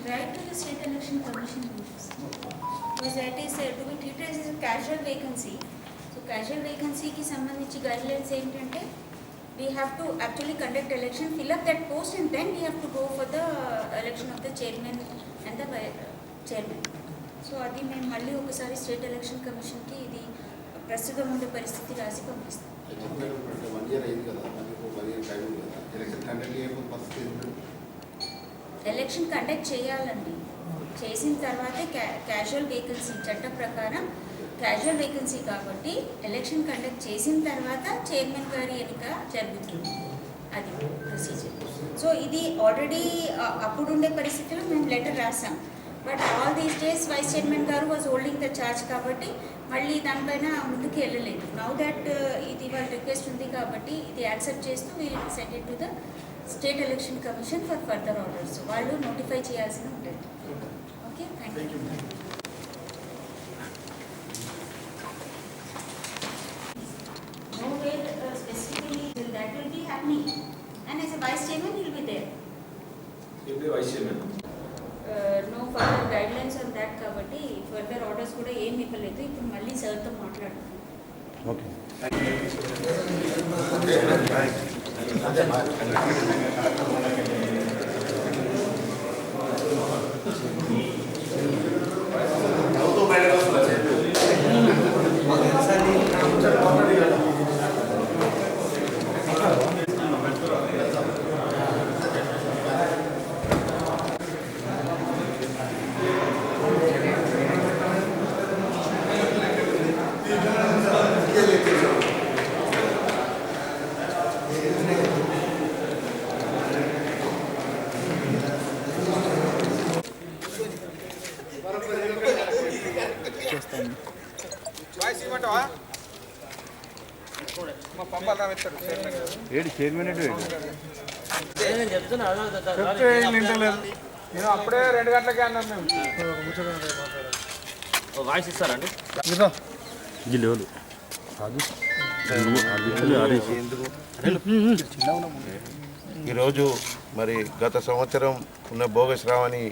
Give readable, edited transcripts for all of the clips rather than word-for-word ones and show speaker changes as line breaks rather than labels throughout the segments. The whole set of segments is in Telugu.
write to the State Election Commission because that is to be treated as a casual vacancy. So casual vacancy ki sambandhinchi guidelines ఏంటంటే we have to actually conduct election, fill up that post and then we have to go for the election of the chairman and the chairman. So అది మేము మళ్ళీ ఒకసారి స్టేట్ ఎలక్షన్ కమిషన్కి ఇది ప్రస్తుతం ఉండే పరిస్థితి రాసి పంపిస్తాం. ఎలక్షన్ కండక్ట్ చేయాలండి, చేసిన తర్వాతే క్యాజువల్ వేకెన్సీ చట్టం ప్రకారం క్యాజువల్ వేకెన్సీ కాబట్టి ఎలక్షన్ కండక్ట్ చేసిన తర్వాత చైర్మన్ గారి ఎన్నిక జరుగుతుంది, అది ప్రొసీజర్. సో ఇది ఆల్రెడీ అప్పుడుండే పరిస్థితిలో మేము లెటర్ రాసాం, but all these days vice chairman గారు వాజ్ హోల్డింగ్ ద ఛార్జ్ కాబట్టి మళ్ళీ దానిపైన ముందుకు వెళ్ళలేదు. నౌ దట్ ఇది వాళ్ళ రిక్వెస్ట్ ఉంది కాబట్టి ఇది యాక్సెప్ట్ చేస్తూ wheel send it to the state election commission for further orders. వాళ్ళు నోటిఫై చేయాల్సి ఉంటుంది. Okay, thank you. No way specifically that will be happening, and as a vice chairman he will be there.
He will be vice chairman.
No further guidelines on that కాబట్టి ఫర్దర్ ఆర్డర్స్ కూడా ఏం ఇవ్వలేదు. ఇప్పుడు మళ్ళీ సార్తో మాట్లాడుతున్నాం.
ఓకే, ఏడు చైర్మన్
నేను అప్పుడే 2 గంటలకే అన్నాను. మేము
వాయిస్ ఇస్తారండి.
ఈరోజు మరి గత సంవత్సరం ఉన్న బోగస్ రావని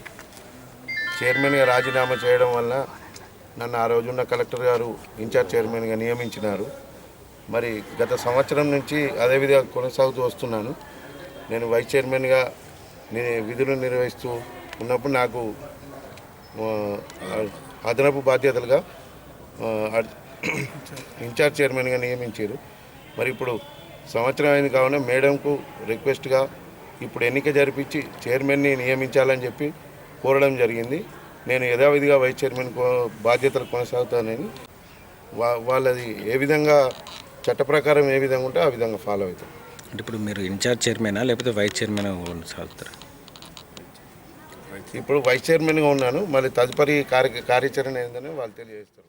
చైర్మన్గా రాజీనామా చేయడం వల్ల నన్ను ఆ రోజున్న కలెక్టర్ గారు ఇన్ఛార్జ్ చైర్మన్గా నియమించినారు. మరి గత సంవత్సరం నుంచి అదేవిధంగా కొనసాగుతూ వస్తున్నాను. నేను వైస్ చైర్మన్గా విధులు నిర్వహిస్తూ ఉన్నప్పుడు నాకు అదనపు బాధ్యతలుగా ఇన్ఛార్జ్ చైర్మన్గా నియమించారు. మరి ఇప్పుడు సంవత్సరం అయింది కావున మేడంకు రిక్వెస్ట్గా ఇప్పుడు ఎన్నిక జరిపించి చైర్మన్ని నియమించాలని చెప్పి కోరడం జరిగింది. నేను యథావిధిగా వైస్ చైర్మన్ బాధ్యతలు కొనసాగుతానని వాళ్ళది ఏ విధంగా చట్ట ప్రకారం ఏ విధంగా ఉంటే ఆ విధంగా ఫాలో అవుతాం.
అంటే ఇప్పుడు మీరు ఇన్ఛార్జ్ చైర్మనా లేకపోతే వైస్ చైర్మన్ సాగుతారా?
ఇప్పుడు వైస్ చైర్మన్గా ఉన్నాను. మళ్ళీ తదుపరి కార్యాచరణ ఏందని వాళ్ళు తెలియజేస్తారు.